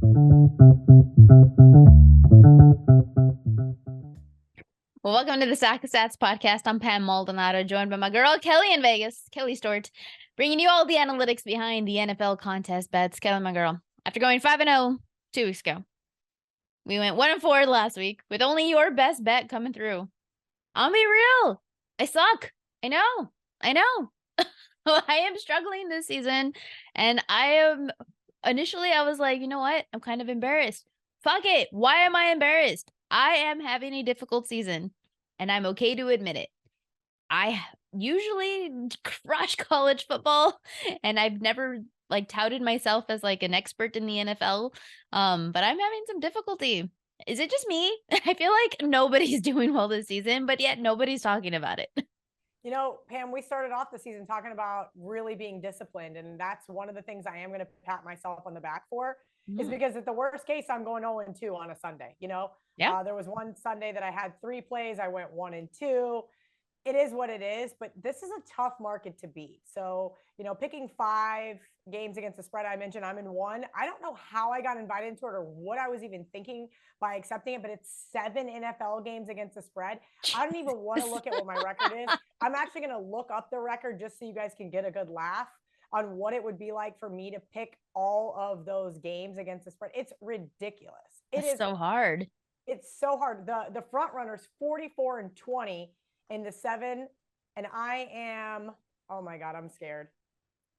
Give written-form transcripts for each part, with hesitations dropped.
Well, welcome to the Sack of Stats podcast. I'm Pam Maldonado, joined by my girl, Kelly in Vegas, Kelly Stewart, bringing you all the analytics behind the NFL contest bets. Kelly, my girl, after going 5-0 2 weeks ago, we went 1-4 last week with only your best bet coming through. I'll be real. I suck. I know. I am struggling this season, and initially I was like, you know what? I'm kind of embarrassed. Fuck it. Why am I embarrassed? I am having a difficult season, and I'm okay to admit it. I usually crush college football, and I've never touted myself as an expert in the NFL. But I'm having some difficulty. Is it just me? I feel like nobody's doing well this season, but yet nobody's talking about it. You know, Pam, we started off the season talking about really being disciplined. And that's one of the things I am going to pat myself on the back for is because at the worst case, I'm going 0-2 on a Sunday. Yeah. There was one Sunday that I had 3 plays. I went 1-2. It is what it is, but this is a tough market to beat. So, picking 5 games against the spread, I mentioned I'm in 1. I don't know how I got invited into it or what I was even thinking by accepting it, but it's 7 NFL games against the spread. I don't even want to look at what my record is. I'm actually going to look up the record just so you guys can get a good laugh on what it would be like for me to pick all of those games against the spread. It's ridiculous. It's so hard. It's so hard. The front runners 44-20 in the 7, and I am, oh my God, I'm scared.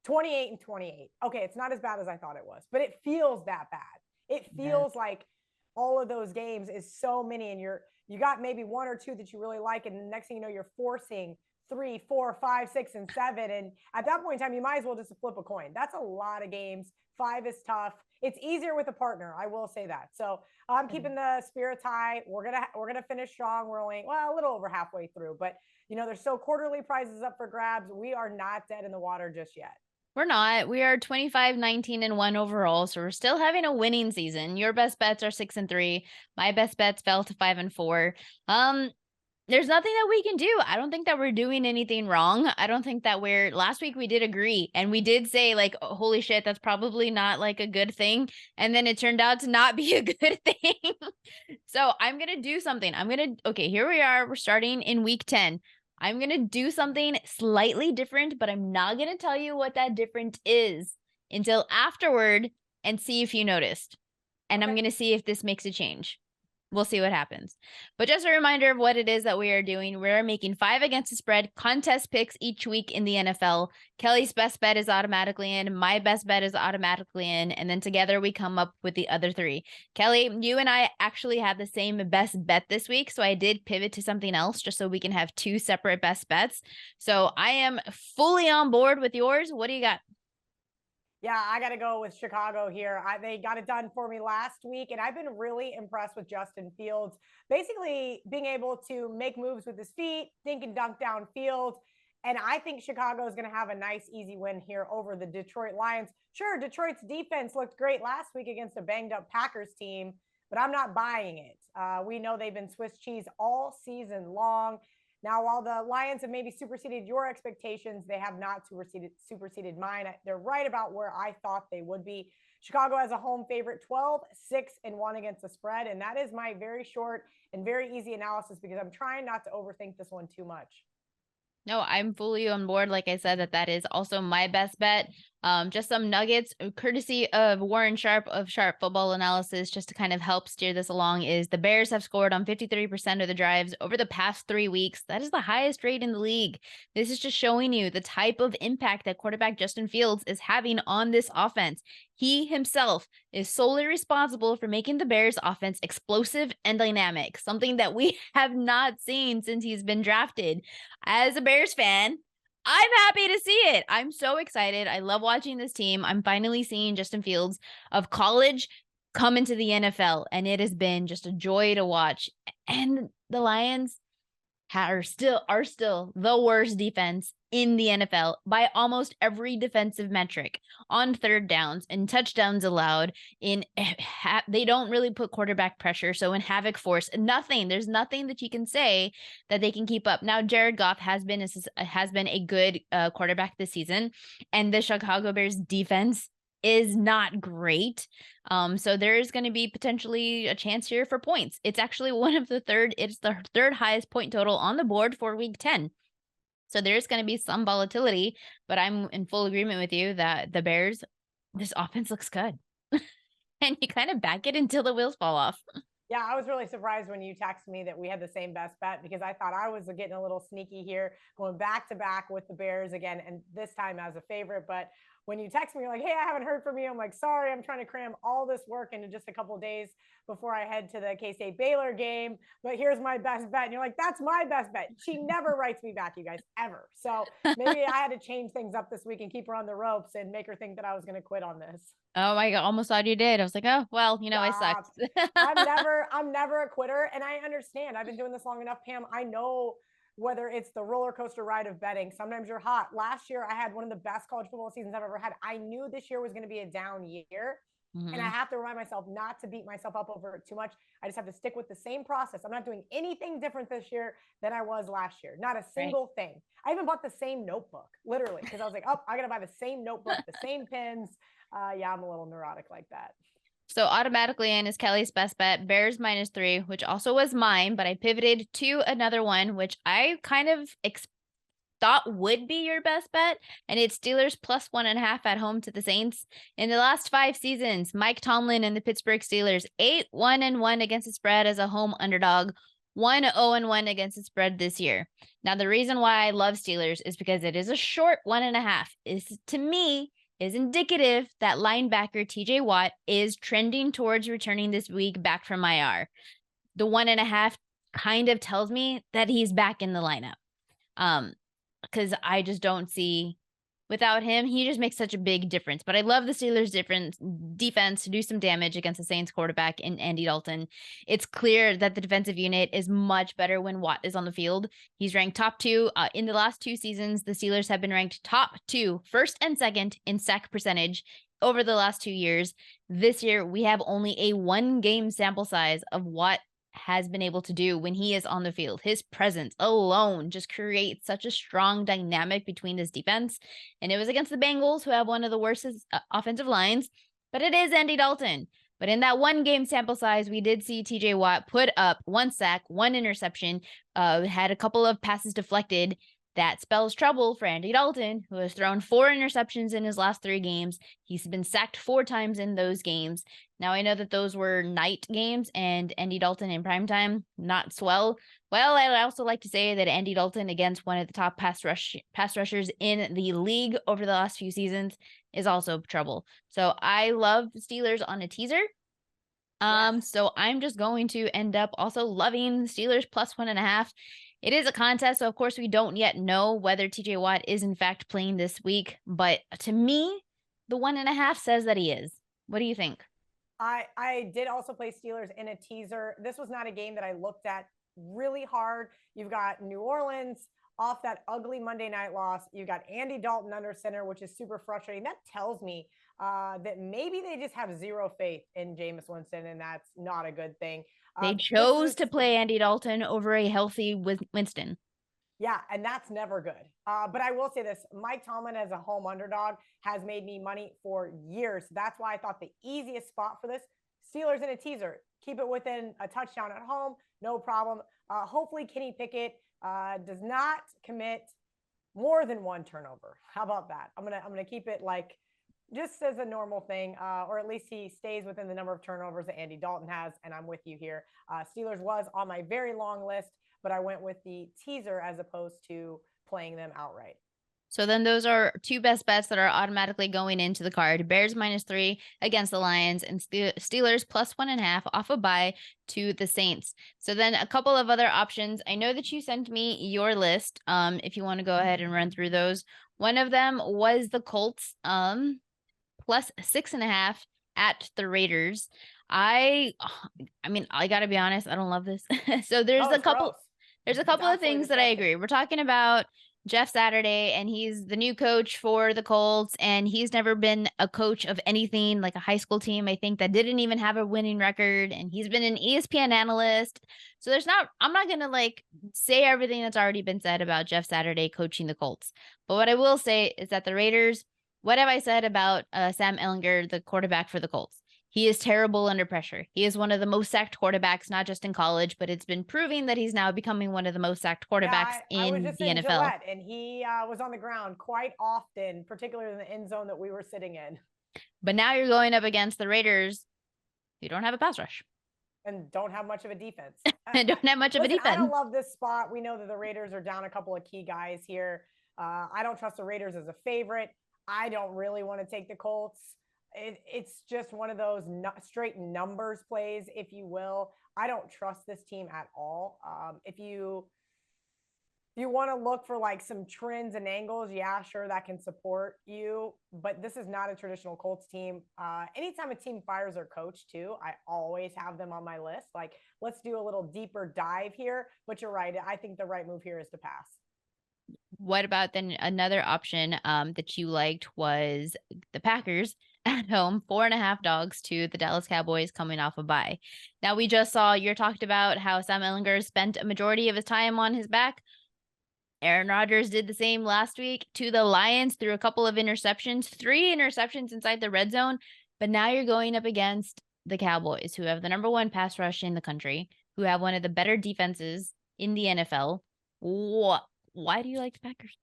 28-28. Okay, it's not as bad as I thought it was, but it feels that bad. It feels like all of those games is so many, and you got maybe 1 or 2 that you really like, and the next thing you know, you're forcing 3, 4, 5, 6, and 7. And at that point in time, you might as well just flip a coin. That's a lot of games. 5 is tough. It's easier with a partner, I will say that. So I'm keeping the spirits high. We're gonna finish strong. We're only a little over halfway through, but there's still quarterly prizes up for grabs. We are not dead in the water just yet. We're not. We are 25-19-1 overall, so we're still having a winning season. Your best bets are 6-3. My best bets fell to 5-4. There's nothing that we can do. I don't think that we're doing anything wrong. I don't think that last week we did agree and we did say oh, holy shit, that's probably not a good thing. And then it turned out to not be a good thing. So I'm going to do something. Okay, here we are. We're starting in week 10. I'm going to do something slightly different, but I'm not going to tell you what that different is until afterward and see if you noticed. And I'm going to see if this makes a change. We'll see what happens. But just a reminder of what it is that we are doing. We're making 5 against the spread contest picks each week in the NFL. Kelly's best bet is automatically in. My best bet is automatically in. And then together we come up with the other 3. Kelly, you and I actually had the same best bet this week. So I did pivot to something else just so we can have 2 separate best bets. So I am fully on board with yours. What do you got? Yeah, I got to go with Chicago here. They got it done for me last week, and I've been really impressed with Justin Fields. Basically, being able to make moves with his feet, think and dunk downfield. And I think Chicago is going to have a nice, easy win here over the Detroit Lions. Sure, Detroit's defense looked great last week against a banged-up Packers team, but I'm not buying it. We know they've been Swiss cheese all season long. Now, while the Lions have maybe superseded your expectations, they have not superseded mine. They're right about where I thought they would be. Chicago has a home favorite, 12-6-1 against the spread. And that is my very short and very easy analysis because I'm trying not to overthink this one too much. No, I'm fully on board. Like I said, that is also my best bet. Just some nuggets courtesy of Warren Sharp of Sharp Football Analysis, just to kind of help steer this along, is the Bears have scored on 53% of the drives over the past 3 weeks. That is the highest rate in the league. This is just showing you the type of impact that quarterback Justin Fields is having on this offense. He himself is solely responsible for making the Bears offense explosive and dynamic, something that we have not seen since he's been drafted. As a Bears fan, I'm happy to see it. I'm so excited. I love watching this team. I'm finally seeing Justin Fields of college come into the NFL, and it has been just a joy to watch. And the Lions are still the worst defense in the NFL by almost every defensive metric, on third downs and touchdowns allowed. They don't really put quarterback pressure. So in havoc force, there's nothing that you can say that they can keep up. Now, Jared Goff has been a good quarterback this season, and the Chicago Bears defense is not great. So there is going to be potentially a chance here for points. It's actually it's the third highest point total on the board for week 10. So there's going to be some volatility, but I'm in full agreement with you that the Bears, this offense looks good. And you kind of back it until the wheels fall off. Yeah, I was really surprised when you texted me that we had the same best bet, because I thought I was getting a little sneaky here, going back to back with the Bears again, and this time as a favorite. But when you text me, you're like, hey, I haven't heard from you. I'm like, sorry, I'm trying to cram all this work into just a couple of days before I head to the K-State Baylor game. But here's my best bet. And you're like, that's my best bet. She never writes me back, you guys, ever. So maybe I had to change things up this week and keep her on the ropes and make her think that I was going to quit on this. Oh my God, almost thought you did. I was like, oh, well, I sucked. I'm never a quitter. And I understand. I've been doing this long enough, Pam. I know whether it's the roller coaster ride of betting. Sometimes you're hot. Last year, I had one of the best college football seasons I've ever had. I knew this year was going to be a down year. Mm-hmm. And I have to remind myself not to beat myself up over it too much. I just have to stick with the same process. I'm not doing anything different this year than I was last year. Not a single thing. I even bought the same notebook, literally, because I was like, oh, I got to buy the same notebook, the same pins. Yeah, I'm a little neurotic like that. So automatically in is Kelly's best bet, Bears -3, which also was mine, but I pivoted to another one, which I kind of thought would be your best bet, and it's Steelers +1.5 at home to the Saints. In the last 5 seasons, Mike Tomlin and the Pittsburgh Steelers 8-1-1 against the spread as a home underdog, 1-0-1 against the spread this year. Now, the reason why I love Steelers is because it is a short 1.5. To me, is indicative that linebacker TJ Watt is trending towards returning this week back from IR. The 1.5 kind of tells me that he's back in the lineup. Because I just don't see, without him, he just makes such a big difference. But I love the Steelers' defense to do some damage against the Saints quarterback in Andy Dalton. It's clear that the defensive unit is much better when Watt is on the field. He's ranked top 2. In the last 2 seasons, the Steelers have been ranked top 2, first and second in sack percentage over the last 2 years. This year, we have only a 1-game sample size of what has been able to do when he is on the field. His presence alone just creates such a strong dynamic between this defense. And it was against the Bengals, who have one of the worst offensive lines, but it is Andy Dalton. But in that 1-game sample size, we did see TJ Watt put up 1 sack, 1 interception, had a couple of passes deflected. That spells trouble for Andy Dalton, who has thrown 4 interceptions in his last 3 games. He's been sacked 4 times in those games. Now, I know that those were night games, and Andy Dalton in primetime, not swell. Well, I also like to say that Andy Dalton against one of the top pass rushers in the league over the last few seasons is also trouble. So I love the Steelers on a teaser. Yes. So I'm just going to end up also loving the Steelers +1.5. It is a contest, so of course we don't yet know whether TJ Watt is in fact playing this week. But to me, the 1.5 says that he is. What do you think? I did also play Steelers in a teaser. This was not a game that I looked at really hard. You've got New Orleans off that ugly Monday night loss. You've got Andy Dalton under center, which is super frustrating. That tells me that maybe they just have zero faith in Jameis Winston, and that's not a good thing. They chose to play Andy Dalton over a healthy Winston. Yeah, and that's never good. But I will say this, Mike Tomlin as a home underdog has made me money for years. That's why I thought the easiest spot for this, Steelers in a teaser. Keep it within a touchdown at home, no problem. Hopefully Kenny Pickett does not commit more than 1 turnover. How about that? I'm gonna keep it like just as a normal thing, or at least he stays within the number of turnovers that Andy Dalton has, and I'm with you here. Steelers was on my very long list, but I went with the teaser as opposed to playing them outright. So then those are 2 best bets that are automatically going into the card. Bears -3 against the Lions, and Steelers +1.5 off a bye to the Saints. So then a couple of other options. I know that you sent me your list. If you want to go ahead and run through those. One of them was the Colts, +6.5 at the Raiders. I mean, I gotta be honest, I don't love this. So there's a couple of things that I agree. We're talking about Jeff Saturday, and he's the new coach for the Colts, and he's never been a coach of anything like a high school team, I think, that didn't even have a winning record, and he's been an ESPN analyst. So I'm not going to like say everything that's already been said about Jeff Saturday coaching the Colts. But what I will say is that the Raiders, What have I said about Sam Ellinger, the quarterback for the Colts? He is terrible under pressure. He is one of the most sacked quarterbacks, not just in college, but it's been proving that he's now becoming one of the most sacked Yeah, quarterbacks I was in just the in NFL. Gillette, and he was on the ground quite often, particularly in the end zone that we were sitting in. But now you're going up against the Raiders, who don't have a pass rush And don't have much of a defense. and don't have much of a Listen, I don't defense. love this spot. We know that the Raiders are down a couple of key guys here. I don't trust the Raiders as a favorite. I don't really want to take the Colts. It's just one of those straight numbers plays, if you will. I don't trust this team at all. If you want to look for like some trends and angles, yeah, sure, that can support you. But this is not a traditional Colts team. Anytime a team fires their coach, too, I always have them on my list. Like, let's do a little deeper dive here. But you're right. I think the right move here is to pass. What about then another option that you liked was the Packers at home, 4.5 dogs to the Dallas Cowboys coming off a bye. Now we just saw you talked about how Sam Ellinger spent a majority of his time on his back. Aaron Rodgers did the same last week to the Lions through a couple of interceptions, 3 interceptions inside the red zone. But now you're going up against the Cowboys, who have the number 1 pass rush in the country, who have one of the better defenses in the NFL. What? Why do you like the Packers?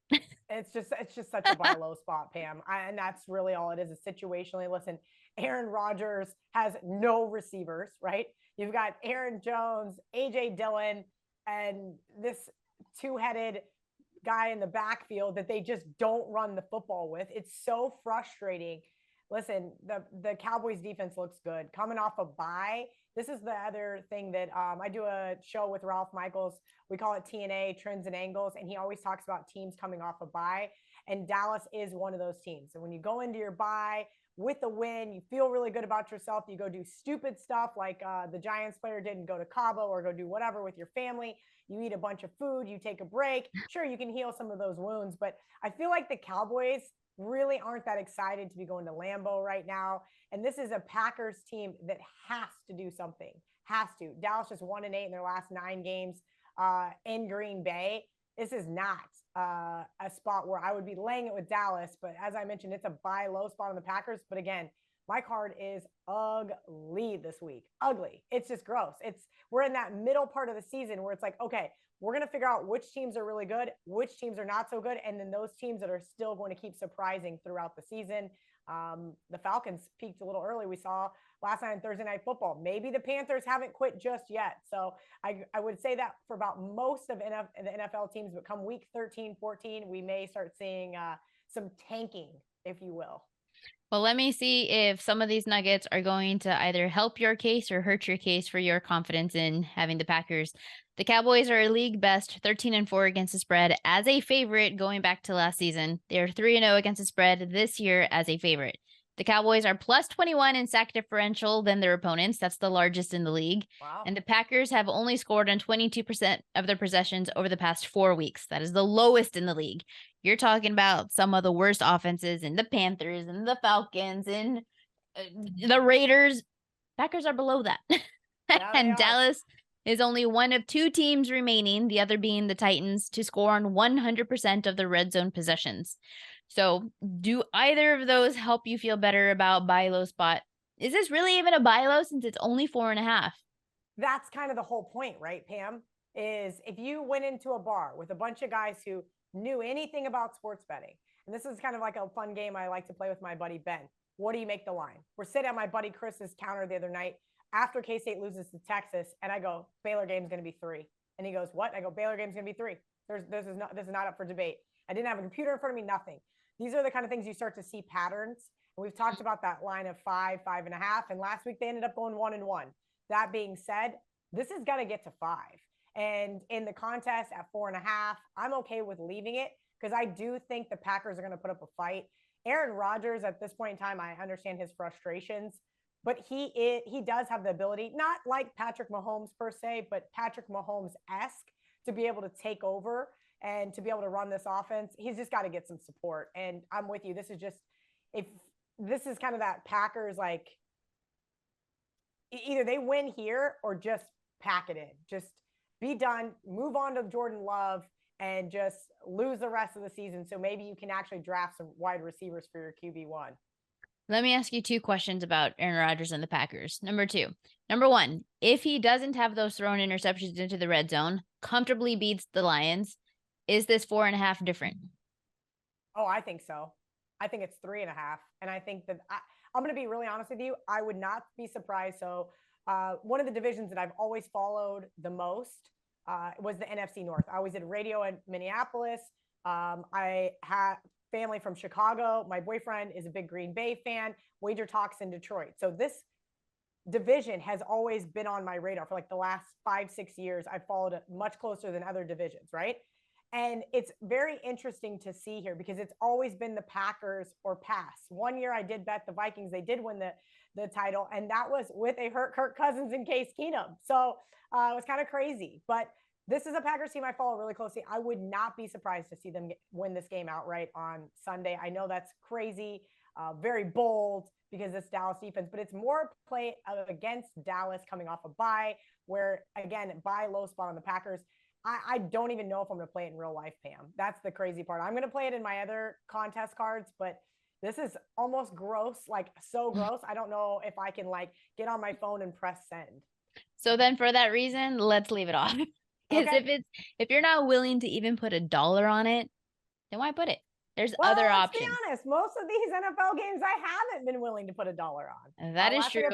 It's just such a buy low spot, Pam. And that's really all it is situationally. Listen, Aaron Rodgers has no receivers, right? You've got Aaron Jones, AJ Dillon, and this two-headed guy in the backfield that they just don't run the football with. It's so frustrating. Listen, the Cowboys defense looks good. Coming off a bye, this is the other thing that I do a show with Ralph Michaels. We call it TNA, Trends and Angles, and he always talks about teams coming off a bye, and Dallas is one of those teams. So when you go into your bye with a win, you feel really good about yourself. You go do stupid stuff like the Giants player did and go to Cabo or go do whatever with your family. You eat a bunch of food, you take a break. Sure, you can heal some of those wounds, but I feel like the Cowboys really aren't that excited to be going to Lambeau right now. And this is a Packers team that has to do something. Has to. Dallas just 1-8 in their last 9 games in Green Bay. This is not a spot where I would be laying it with Dallas. But as I mentioned, it's a buy low spot on the Packers. But again, my card is ugly this week. Ugly. It's just gross. We're in that middle part of the season where it's like, okay, we're going to figure out which teams are really good, which teams are not so good, and then those teams that are still going to keep surprising throughout the season. The Falcons peaked a little early. We saw last night on Thursday Night Football. Maybe the Panthers haven't quit just yet. So I would say that for about most of the NFL teams, but come week 13, 14, we may start seeing some tanking, if you will. Well, let me see if some of these nuggets are going to either help your case or hurt your case for your confidence in having the Packers. The Cowboys are a league best 13-4 against the spread as a favorite going back to last season. They're 3-0 against the spread this year as a favorite. The Cowboys are plus 21 in sack differential than their opponents. That's the largest in the league. Wow. And the Packers have only scored on 22% of their possessions over the past 4 weeks. That is the lowest in the league. You're talking about some of the worst offenses in the Panthers and the Falcons and the Raiders. Packers are below that. Yeah, And Dallas is only one of 2 teams remaining, the other being the Titans, to score on 100% of the red zone possessions. So do either of those help you feel better about buy low spot? Is this really even a buy low since it's only 4.5? That's kind of the whole point, right, Pam? Is if you went into a bar with a bunch of guys who knew anything about sports betting, and this is kind of like a fun game I like to play with my buddy Ben. What do you make the line? We're sitting at my buddy Chris's counter the other night after K-State loses to Texas, and I go, Baylor game's going to be 3. And he goes, what? I go, Baylor game's going to be 3. This is not up for debate. I didn't have a computer in front of me, nothing. These are the kind of things you start to see patterns. And we've talked about that line of 5, 5.5. And last week they ended up going 1-1. That being said, this is going to get to 5. And in the contest at 4.5, I'm okay with leaving it because I do think the Packers are going to put up a fight. Aaron Rodgers, at this point in time, I understand his frustrations, but he does have the ability, not like Patrick Mahomes per se, but Patrick Mahomes-esque to be able to take over and to be able to run this offense. He's just got to get some support. And I'm with you. This is kind of that Packers, like, either they win here or just pack it in. Just be done, move on to Jordan Love, and just lose the rest of the season. So maybe you can actually draft some wide receivers for your QB1. Let me ask you two questions about Aaron Rodgers and the Packers. Number one, if he doesn't have those thrown interceptions into the red zone, comfortably beats the Lions, is this 4.5 different? Oh, I think so. I think it's 3.5. And I think that I'm going to be really honest with you. I would not be surprised. So one of the divisions that I've always followed the most was the NFC North. I always did radio in Minneapolis. I had family from Chicago. My boyfriend is a big Green Bay fan. Wager Talks in Detroit. So this division has always been on my radar for like the last 5-6 years. I've followed it much closer than other divisions, right? And it's very interesting to see here because it's always been the Packers or pass. One year I did bet the Vikings. They did win the title, and that was with a hurt Kirk Cousins and Case Keenum. So it was kind of crazy. But this is a Packers team I follow really closely. I would not be surprised to see them win this game outright on Sunday. I know that's crazy, very bold because it's Dallas defense, but it's more play against Dallas coming off a bye where, again, buy low spot on the Packers. I don't even know if I'm going to play it in real life, Pam. That's the crazy part. I'm going to play it in my other contest cards, but this is almost gross, like so gross. I don't know if I can like get on my phone and press send. So then for that reason, let's leave it off. Because if you're not willing to even put $1 on it, then why put it? There's other options. Let's be honest. Most of these NFL games I haven't been willing to put $1 on. That is true.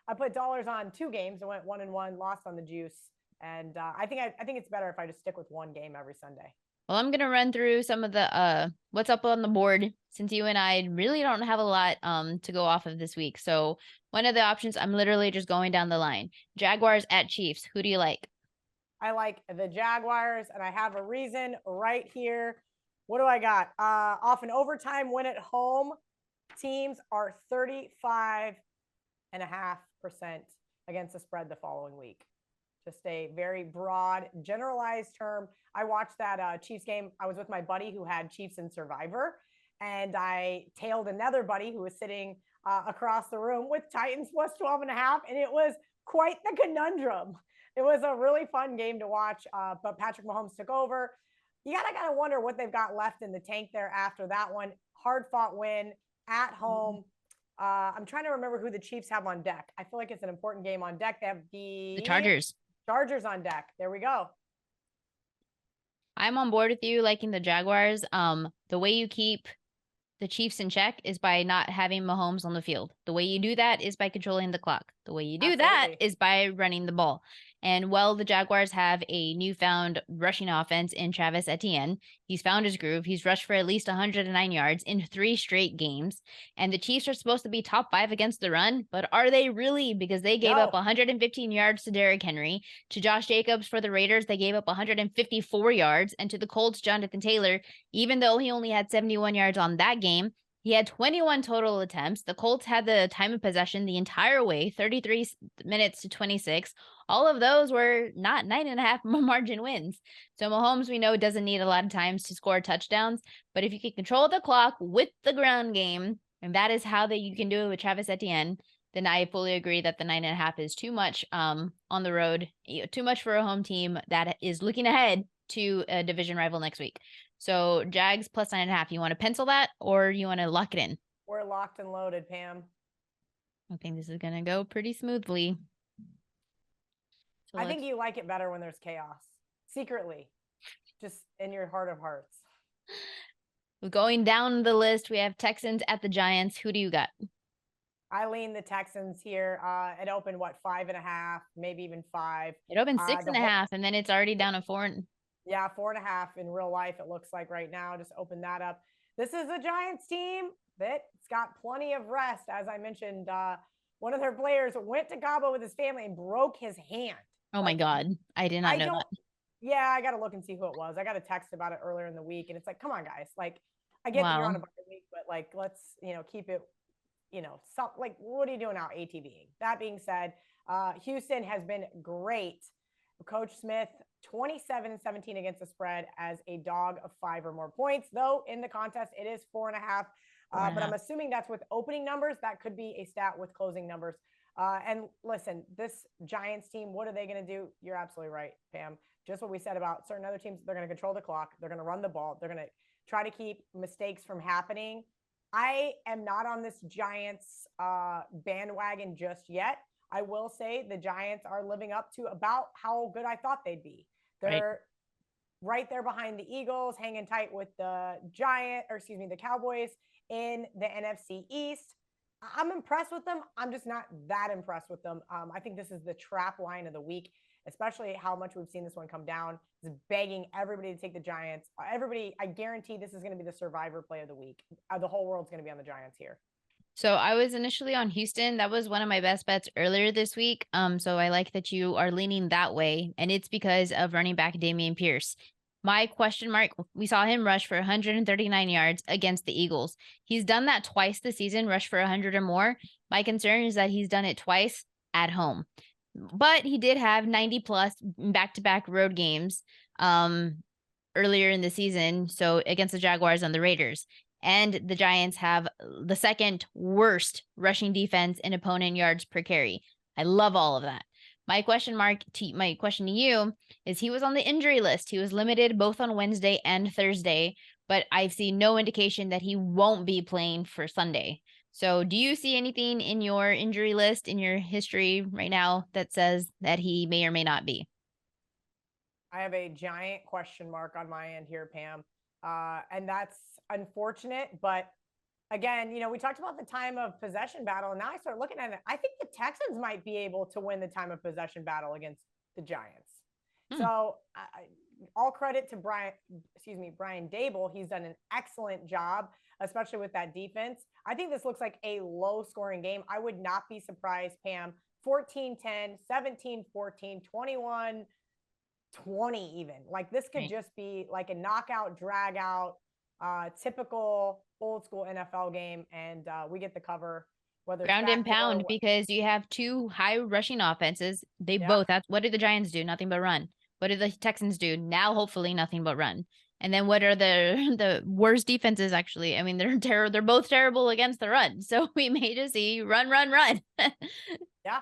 I put dollars on 2 games. I went 1-1, lost on the juice. And I think it's better if I just stick with one game every Sunday. Well, I'm gonna run through some of the what's up on the board since you and I really don't have a lot to go off of this week. So one of the options, I'm literally just going down the line. Jaguars at Chiefs. Who do you like? I like the Jaguars, and I have a reason right here. What do I got? Off an overtime win at home, teams are 35.5% against the spread the following week. Just a very broad, generalized term. I watched that Chiefs game. I was with my buddy who had Chiefs in Survivor, and I tailed another buddy who was sitting across the room with Titans plus 12.5, and it was quite the conundrum. It was a really fun game to watch, but Patrick Mahomes took over. You gotta wonder what they've got left in the tank there after that one. Hard-fought win at home. I'm trying to remember who the Chiefs have on deck. I feel like it's an important game on deck. They have the Chargers. Chargers on deck. There we go. I'm on board with you liking the Jaguars. The way you keep the Chiefs in check is by not having Mahomes on the field. The way you do that is by controlling the clock. The way you do that is by running the ball. And while the Jaguars have a newfound rushing offense in Travis Etienne, he's found his groove. He's rushed for at least 109 yards in 3 straight games. And the Chiefs are supposed to be top 5 against the run, but are they really? Because they gave up 115 yards to Derrick Henry. To Josh Jacobs for the Raiders, they gave up 154 yards. And to the Colts, Jonathan Taylor, even though he only had 71 yards on that game, he had 21 total attempts. The Colts had the time of possession the entire way, 33 minutes to 26. All of those were not 9.5 margin wins. So Mahomes, we know, doesn't need a lot of times to score touchdowns. But if you can control the clock with the ground game, and that is how that you can do it with Travis Etienne, then I fully agree that the 9.5 is too much on the road, too much for a home team that is looking ahead to a division rival next week. So Jags plus 9.5. You want to pencil that or you want to lock it in? We're locked and loaded, Pam. I think this is going to go pretty smoothly. So I think you like it better when there's chaos. Secretly. Just in your heart of hearts. Going down the list, we have Texans at the Giants. Who do you got? I lean the Texans here. It opened, 5.5, maybe even 5. It opened 6.5, and then it's already down to 4. Yeah, 4.5 in real life, it looks like right now. Just open that up. This is a Giants team that's got plenty of rest. As I mentioned, one of their players went to Cabo with his family and broke his hand. Oh my God. I did not know that. Yeah, I got to look and see who it was. I got a text about it earlier in the week, and it's like, come on, guys. Like, I get that you're on a bye week, but like, let's, keep it, what are you doing out ATVing? That being said, Houston has been great. Coach Smith, 27-17 against the spread as a dog of 5 or more points, though in the contest, it is 4.5. But I'm assuming that's with opening numbers. That could be a stat with closing numbers. And listen, this Giants team, what are they going to do? You're absolutely right, Pam. just what we said about certain other teams. They're going to control the clock. They're going to run the ball. They're going to try to keep mistakes from happening. I am not on this Giants bandwagon just yet. I will say the Giants are living up to about how good I thought they'd be. They're right there behind the Eagles, hanging tight with the Cowboys in the NFC East. I'm impressed with them. I'm just not that impressed with them. I think this is the trap line of the week, especially how much we've seen this one come down. It's begging everybody to take the Giants. Everybody, I guarantee this is going to be the survivor play of the week. The whole world's going to be on the Giants here. So I was initially on Houston. That was one of my best bets earlier this week. So I like that you are leaning that way, and it's because of running back Dameon Pierce. My question mark, we saw him rush for 139 yards against the Eagles. He's done that twice this season, rush for 100 or more. My concern is that he's done it twice at home. But he did have 90 plus back-to-back road games earlier in the season, so against the Jaguars and the Raiders. And the Giants have the second worst rushing defense in opponent yards per carry. I love all of that. My question to you is, he was on the injury list. He was limited both on Wednesday and Thursday, but I see no indication that he won't be playing for Sunday. So do you see anything in your injury list, in your history right now, that says that he may or may not be? I have a giant question mark on my end here, Pam. And that's unfortunate. But again, we talked about the time of possession battle, and now I start looking at it. I think the Texans might be able to win the time of possession battle against the Giants. So all credit to Brian Dable. He's done an excellent job, especially with that defense. I think this looks like a low scoring game. I would not be surprised, Pam. 14-10, 17-14, 21-20 even. Like, this could just be like a knockout, drag out, typical old school NFL game, and we get the cover. Whether ground and pound, because you have two high rushing offenses. They both, what do the Giants do? Nothing but run. What do the Texans do? Now, hopefully nothing but run. And then what are the worst defenses? Actually, I mean, they're both terrible against the run. So we may just see run. Yeah.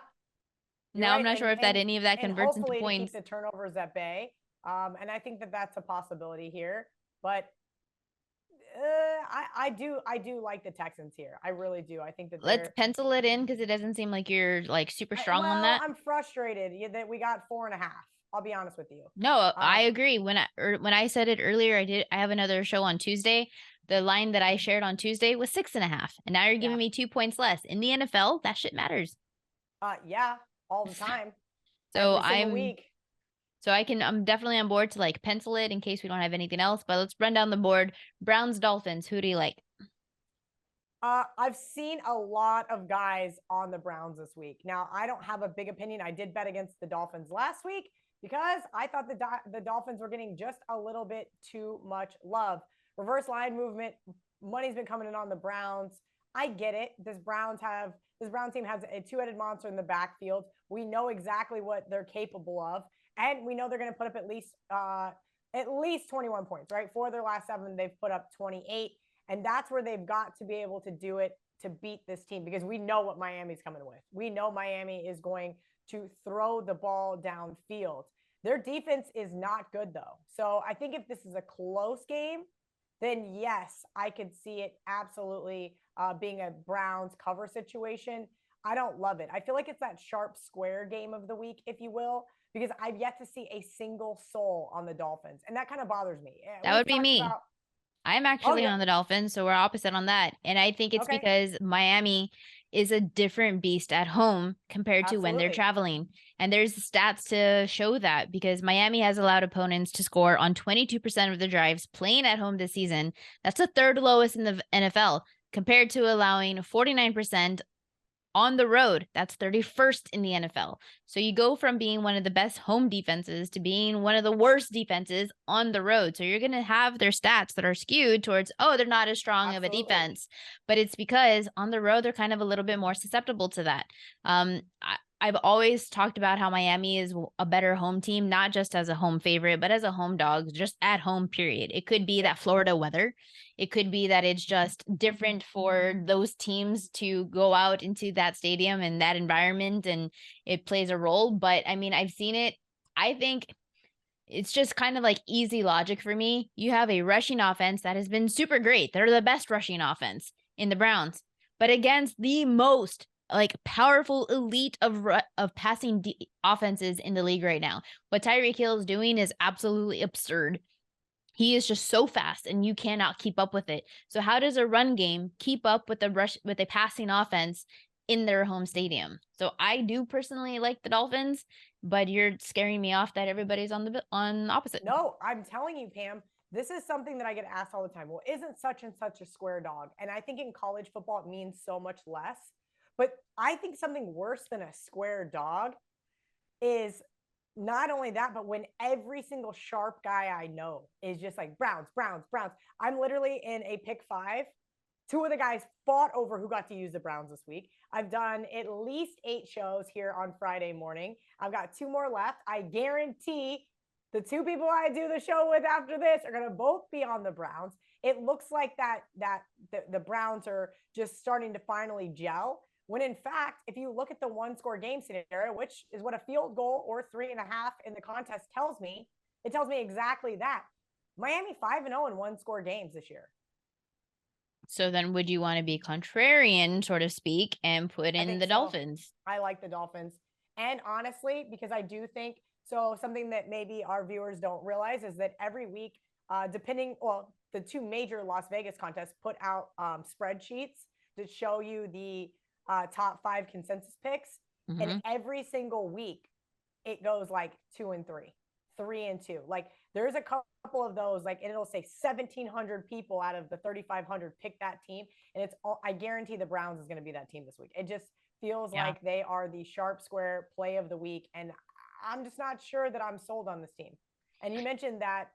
Now I'm not sure if any of that converts into points. To keep the turnovers at bay. And I think that that's a possibility here. But I do like the Texans here. I really do. I think that let's pencil it in, because it doesn't seem like you're like super strong on that. I'm frustrated that we got 4.5. I'll be honest with you. No, I agree. When I said it earlier, I have another show on Tuesday. The line that I shared on Tuesday was 6.5, and now you're giving me 2 points less. In the NFL, that shit matters. Yeah, all the time. So I'm definitely on board to like pencil it in case we don't have anything else. But let's run down the board. Browns, Dolphins. Who do you like? I've seen a lot of guys on the Browns this week. Now, I don't have a big opinion. I did bet against the Dolphins last week because I thought the Dolphins were getting just a little bit too much love. Reverse line movement. Money's been coming in on the Browns. I get it. This Brown team has a two-headed monster in the backfield. We know exactly what they're capable of, and we know they're going to put up at least 21 points, right? 4 of their last 7, they've put up 28, and that's where they've got to be able to do it to beat this team, because we know what Miami's coming with. We know Miami is going to throw the ball downfield. Their defense is not good, though. So I think if this is a close game, then yes, I could see it absolutely being a Browns cover situation. I don't love it. I feel like it's that sharp square game of the week, if you will, because I've yet to see a single soul on the Dolphins, and that kind of bothers me. That would be me. I'm actually on the Dolphins, so we're opposite on that. And I think it's because Miami is a different beast at home compared to when they're traveling. And there's stats to show that, because Miami has allowed opponents to score on 22% of their drives playing at home this season. That's the third lowest in the NFL, compared to allowing 49% on the road. That's 31st in the NFL. So you go from being one of the best home defenses to being one of the worst defenses on the road. So you're going to have their stats that are skewed towards, they're not as strong of a defense, but it's because on the road, they're kind of a little bit more susceptible to that. I've always talked about how Miami is a better home team, not just as a home favorite, but as a home dog, just at home, period. It could be that Florida weather. It could be that it's just different for those teams to go out into that stadium and that environment, and it plays a role. But I mean, I've seen it. I think It's just kind of like easy logic for me. You have a rushing offense that has been super great. They're the best rushing offense in the Browns, but against the most like powerful elite of passing offenses in the league right now. What Tyreek Hill is doing is absolutely absurd. He is just so fast and you cannot keep up with it. So how does a run game keep up with a passing offense in their home stadium? So I do personally like the Dolphins, but you're scaring me off that everybody's on opposite. No, I'm telling you, Pam, this is something that I get asked all the time. Well, isn't such and such a square dog? And I think in college football it means so much less. But I think something worse than a square dog is not only that, but when every single sharp guy I know is just like Browns, Browns, Browns. I'm literally in a pick 5. 2 of the guys fought over who got to use the Browns this week. I've done at least 8 shows here on Friday morning. I've got 2 more left. I guarantee the 2 people I do the show with after this are going to both be on the Browns. It looks like the Browns are just starting to finally gel. When in fact, if you look at the 1-score game scenario, which is what a field goal or 3.5 in the contest tells me, it tells me exactly that. Miami 5-0 in 1-score games this year. So then would you want to be contrarian, sort of speak, and put in the Dolphins? I like the Dolphins. And honestly, because I do think, so something that maybe our viewers don't realize is that every week, the 2 major Las Vegas contests put out spreadsheets to show you the top 5 consensus picks. Mm-hmm. And every single week, it goes like 2 and 3, 3 and 2. Like there's a couple of those, like, and it'll say 1,700 people out of the 3,500 pick that team. And it's all, I guarantee the Browns is going to be that team this week. It just feels like they are the sharp square play of the week. And I'm just not sure that I'm sold on this team. And you mentioned that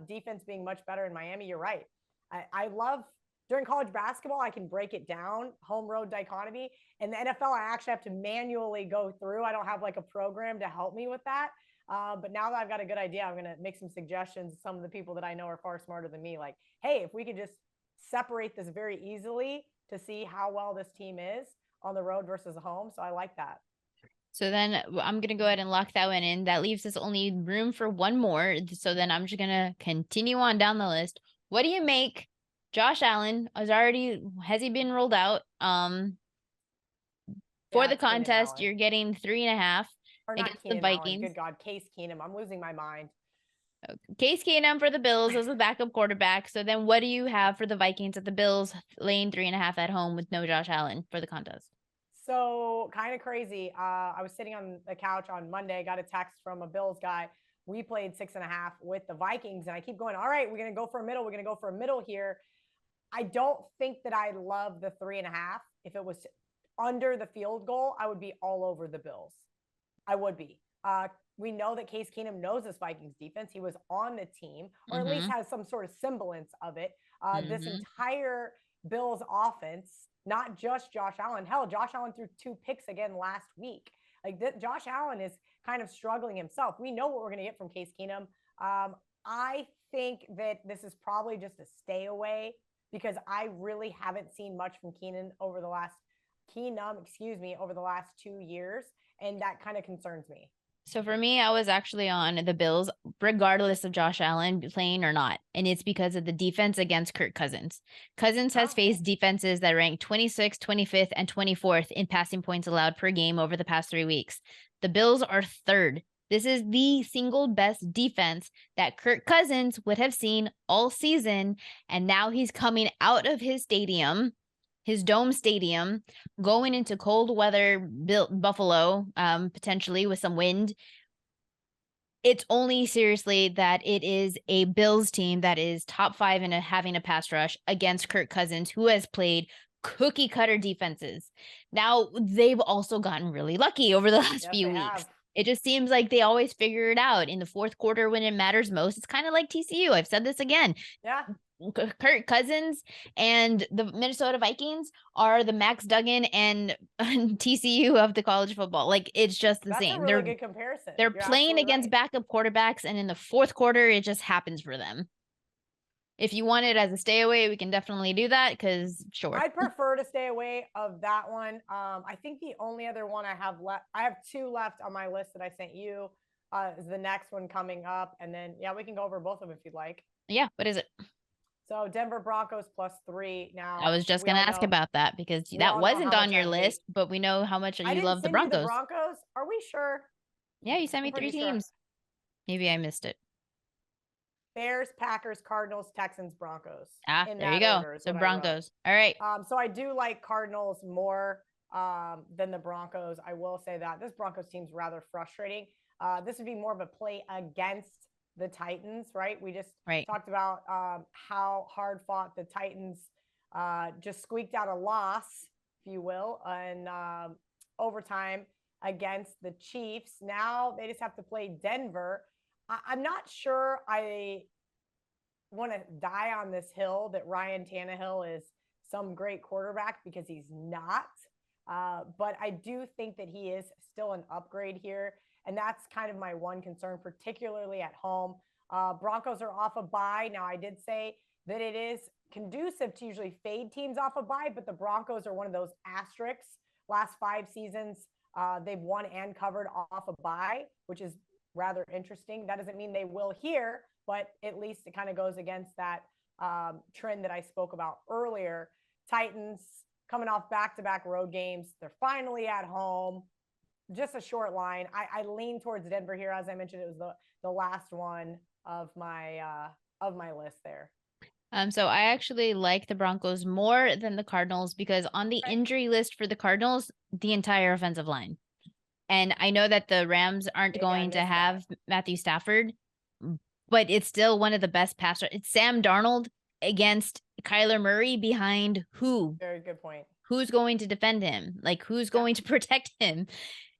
defense being much better in Miami. You're right. I love, during college basketball, I can break it down, home road dichotomy. In the NFL, I actually have to manually go through. I don't have like a program to help me with that. But now that I've got a good idea, I'm going to make some suggestions to some of the people that I know are far smarter than me. Like, hey, if we could just separate this very easily to see how well this team is on the road versus home. So I like that. So then I'm going to go ahead and lock that one in. That leaves us only room for one more. So then I'm just going to continue on down the list. What do you make? Josh Allen has he been rolled out? For the contest, you're getting 3.5 against the Vikings. Good God, Case Keenum. I'm losing my mind. Case Keenum for the Bills as a backup quarterback. So then what do you have for the Vikings at the Bills laying 3.5 at home with no Josh Allen for the contest? So kind of crazy. I was sitting on the couch on Monday, got a text from a Bills guy. We played 6.5 with the Vikings. And I keep going, all right, we're going to go for a middle. We're going to go for a middle here. I don't think that I love the 3.5. If it was under the field goal, I would be all over the Bills. I would be. We know that Case Keenum knows this Vikings defense. He was on the team, or at least has some sort of semblance of it. This entire Bills offense, not just Josh Allen. Hell, Josh Allen threw 2 picks again last week. Like Josh Allen is kind of struggling himself. We know what we're going to get from Case Keenum. I think that this is probably just a stay away because I really haven't seen much from Keenum over the last 2 years. And that kind of concerns me. So for me, I was actually on the Bills, regardless of Josh Allen playing or not. And it's because of the defense against Kirk Cousins. Cousins has faced defenses that rank 26th, 25th, and 24th in passing points allowed per game over the past 3 weeks. The Bills are 3rd. This is the single best defense that Kirk Cousins would have seen all season. And now he's coming out of his stadium, his dome stadium, going into cold weather, Buffalo, potentially with some wind. It's only seriously that it is a Bills team that is top 5 in having a pass rush against Kirk Cousins, who has played cookie cutter defenses. Now, they've also gotten really lucky over the last few weeks. It just seems like they always figure it out in the fourth quarter when it matters most. It's kind of like TCU. I've said this again. Yeah. Kirk Cousins and the Minnesota Vikings are the Max Duggan and TCU of the college football. Like, it's just the same. That's a really good comparison. They're playing against backup quarterbacks, and in the fourth quarter, it just happens for them. If you want it as a stay away, we can definitely do that because sure. I'd prefer to stay away of that one. I think the only other one I have left, I have 2 left on my list that I sent you. is the next one coming up. And then, yeah, we can go over both of them if you'd like. Yeah. What is it? So Denver Broncos +3. I Now, was just we going to all ask know, about that because we that all know how wasn't on much I your hate. list, but we know how much I you didn't love the send you the Broncos. Broncos. Are we sure? Yeah, you sent me I'm 3 pretty sure. teams. Maybe I missed it. Bears, Packers, Cardinals, Texans, Broncos. Ah, In there you that go. order is So what I wrote. Broncos. All right. So I do like Cardinals more than the Broncos. I will say that this Broncos team's rather frustrating. This would be more of a play against the Titans, right? We just talked about how hard fought the Titans just squeaked out a loss, if you will, in overtime against the Chiefs. Now they just have to play Denver. I'm not sure I want to die on this hill that Ryan Tannehill is some great quarterback, because he's not. But I do think that he is still an upgrade here. And that's kind of my one concern, particularly at home. Broncos are off a bye. Now, I did say that it is conducive to usually fade teams off a bye, but the Broncos are one of those asterisks. Last 5 seasons, they've won and covered off a bye, which is rather interesting. That doesn't mean they will here, but at least it kind of goes against that trend that I spoke about earlier. Titans coming off back-to-back road games. They're finally at home. Just a short line. I lean towards Denver here. As I mentioned, it was the last one of my list there. So I actually like the Broncos more than the Cardinals because on the injury list for the Cardinals, the entire offensive line. And I know that the Rams aren't going to have Matthew Stafford, but it's still one of the best passers. It's Sam Darnold against Kyler Murray behind who? Very good point. Who's going to defend him? Like, who's going to protect him?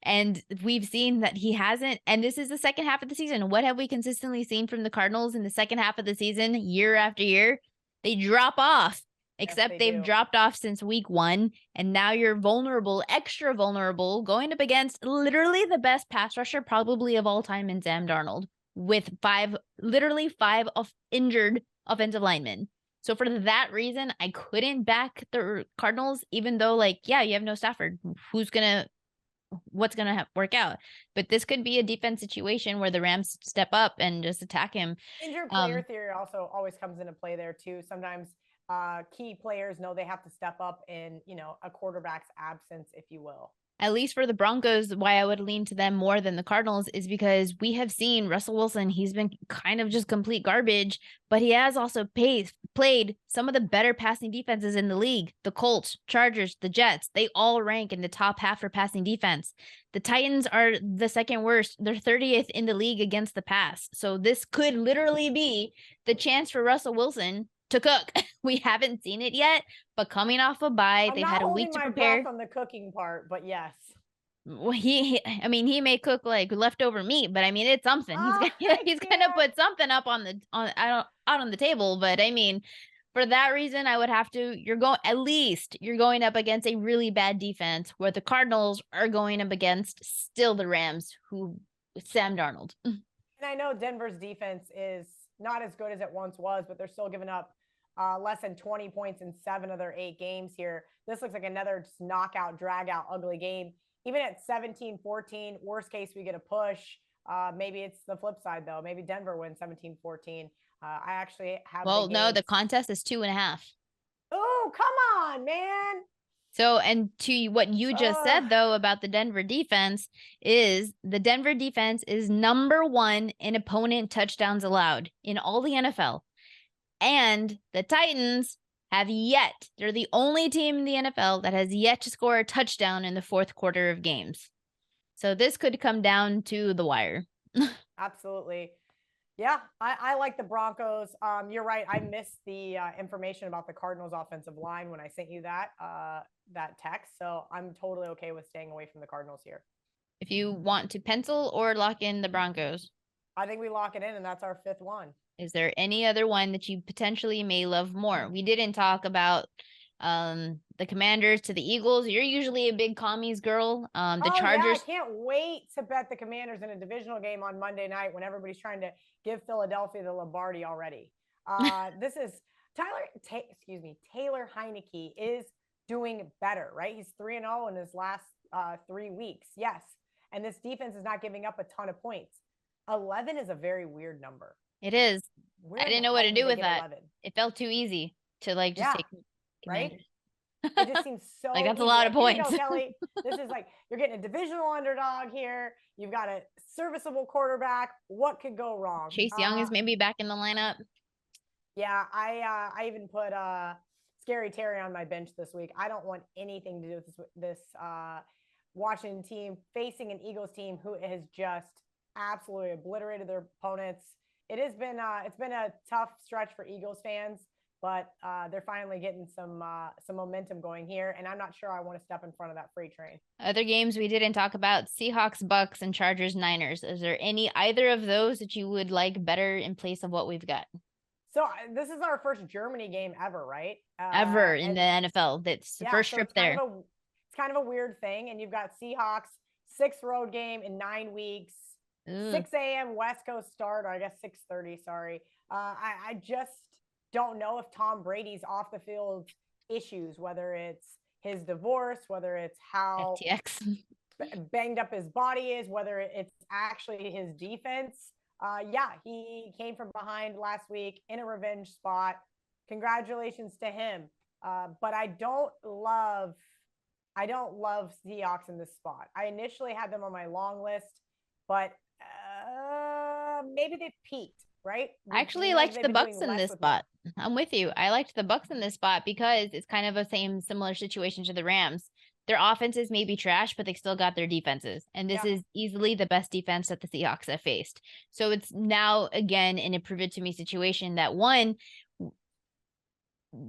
And we've seen that he hasn't. And this is the second half of the season. What have we consistently seen from the Cardinals in the second half of the season, year after year? They drop off, except they've dropped off since week 1. And now you're vulnerable, extra vulnerable, going up against literally the best pass rusher probably of all time in Sam Darnold, with literally five injured offensive linemen. So for that reason, I couldn't back the Cardinals, even though, like, yeah, you have no Stafford. What's going to work out? But this could be a defense situation where the Rams step up and just attack him. Injured player theory also always comes into play there too. Sometimes key players know they have to step up in, a quarterback's absence, if you will. At least for the Broncos, why I would lean to them more than the Cardinals is because we have seen Russell Wilson. He's been kind of just complete garbage, but he has also played some of the better passing defenses in the league. The Colts, Chargers, the Jets, they all rank in the top half for passing defense. The Titans are the second worst. They're 30th in the league against the pass. So this could literally be the chance for Russell Wilson to cook. We haven't seen it yet, but coming off a bye, they've had a week to prepare. On the cooking part, but yes. Well, he may cook like leftover meat, but I mean, it's something. He's gonna put something up out on the table. But I mean, for that reason, I would have to. You're going up against a really bad defense, where the Cardinals are going up against still the Rams, who Sam Darnold. And I know Denver's defense is not as good as it once was, but they're still giving up less than 20 points in 7 of their 8 games here. This looks like another knockout, drag out, ugly game. Even at 17-14, worst case, we get a push. Maybe it's the flip side, though. Maybe Denver wins 17-14. I actually have. Well, no, the contest is 2.5. Oh, come on, man. So, and to what you just said, though, about the Denver defense, is the Denver defense is number 1 in opponent touchdowns allowed in all the NFL. And the Titans they're the only team in the NFL that has yet to score a touchdown in the fourth quarter of games. So this could come down to the wire. Absolutely. Yeah, I like the Broncos. You're right. I missed the information about the Cardinals offensive line when I sent you that text. So I'm totally okay with staying away from the Cardinals here. If you want to pencil or lock in the Broncos. I think we lock it in, and that's our 5th one. Is there any other one that you potentially may love more? We didn't talk about the Commanders to the Eagles. You're usually a big commies girl. The Chargers. Yeah, I can't wait to bet the Commanders in a divisional game on Monday night when everybody's trying to give Philadelphia the Lombardi already. This is Taylor Heineke is doing better, right? He's 3-0 in his last 3 weeks. Yes. And this defense is not giving up a ton of points. 11 is a very weird number. It is. Where I in didn't the know what hell to did do they with get that. 11? It felt too easy to like just take right? Commanders. It just seems so like that's easy. a lot of Here you points. go, Kelly. This is like you're getting a divisional underdog here. You've got a serviceable quarterback. What could go wrong? Chase Young is maybe back in the lineup. Yeah, I even put Scary Terry on my bench this week. I don't want anything to do with this Washington team facing an Eagles team who has just absolutely obliterated their opponents. It's been a tough stretch for Eagles fans, but they're finally getting some momentum going here, and I'm not sure I want to step in front of that freight train. Other games we didn't talk about: Seahawks, Bucks, and Chargers, Niners. Is there either of those that you would like better in place of what we've got? So this is our first Germany game ever, right? Ever in the NFL. That's the first trip there. It's kind of a weird thing. And you've got Seahawks, 6th road game in 9 weeks, 6 a.m. West Coast start, or I guess 6:30, sorry. I just don't know if Tom Brady's off the field issues, whether it's his divorce, whether it's how FTX banged up his body is, whether it's actually his defense. Yeah, he came from behind last week in a revenge spot. Congratulations to him. But I don't love Seahawks in this spot. I initially had them on my long list, but maybe they've peaked, right? I actually liked the Bucks in this spot. I'm with you. I liked the Bucks in this spot because it's kind of a similar situation to the Rams. Their offenses may be trash, but they still got their defenses. And this is easily the best defense that the Seahawks have faced. So it's now, again, in a prove it to me situation that, one,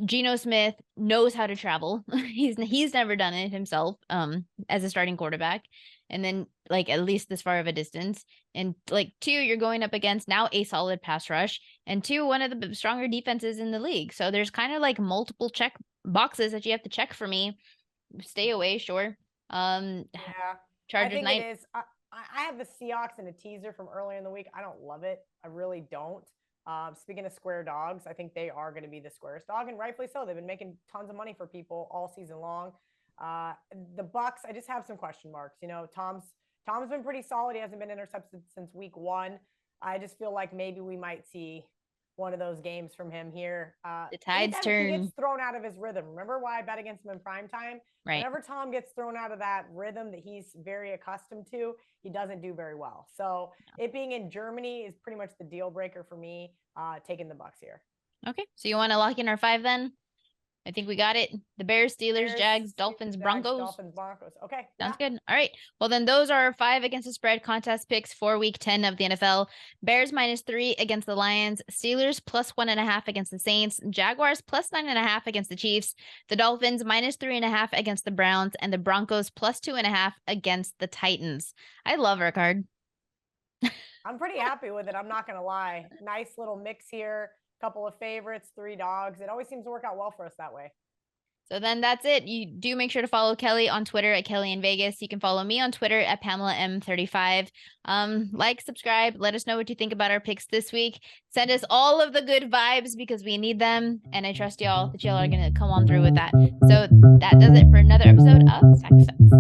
Geno Smith knows how to travel. He's never done it himself as a starting quarterback. And then, like, at least this far of a distance. And, like, 2, you're going up against now a solid pass rush. And 2, one of the stronger defenses in the league. So there's kind of like multiple check boxes that you have to check for me. Stay away, sure. Yeah, Chargers I think it is. I have the Seahawks in a teaser from earlier in the week. I don't love it. I really don't. Speaking of square dogs, I think they are going to be the squarest dog, and rightfully so. They've been making tons of money for people all season long. The Bucks, I just have some question marks. You know, Tom's been pretty solid. He hasn't been intercepted since week 1. I just feel like maybe we might see one of those games from him here. The tide's turn. He gets thrown out of his rhythm. Remember why I bet against him in prime time? Right. Whenever Tom gets thrown out of that rhythm that he's very accustomed to, he doesn't do very well. So it being in Germany is pretty much the deal breaker for me, taking the Bucks here. Okay. So you want to lock in our 5 then? I think we got it. The Bears, Steelers, Jags, Dolphins, Broncos. Dolphins, Broncos. Okay. Sounds good. All right. Well, then those are our 5 against the spread contest picks for week 10 of the NFL. Bears -3 against the Lions. Steelers +1.5 against the Saints. Jaguars +9.5 against the Chiefs. The Dolphins -3.5 against the Browns. And the Broncos +2.5 against the Titans. I love our card. I'm pretty happy with it. I'm not going to lie. Nice little mix here. Couple of favorites, 3 dogs. It always seems to work out well for us that way. So then that's it. You do make sure to follow Kelly on Twitter at KellyInVegas. You can follow me on Twitter at PamelaM35. Like, subscribe. Let us know what you think about our picks this week. Send us all of the good vibes because we need them. And I trust y'all that y'all are going to come on through with that. So that does it for another episode of Sack Sets.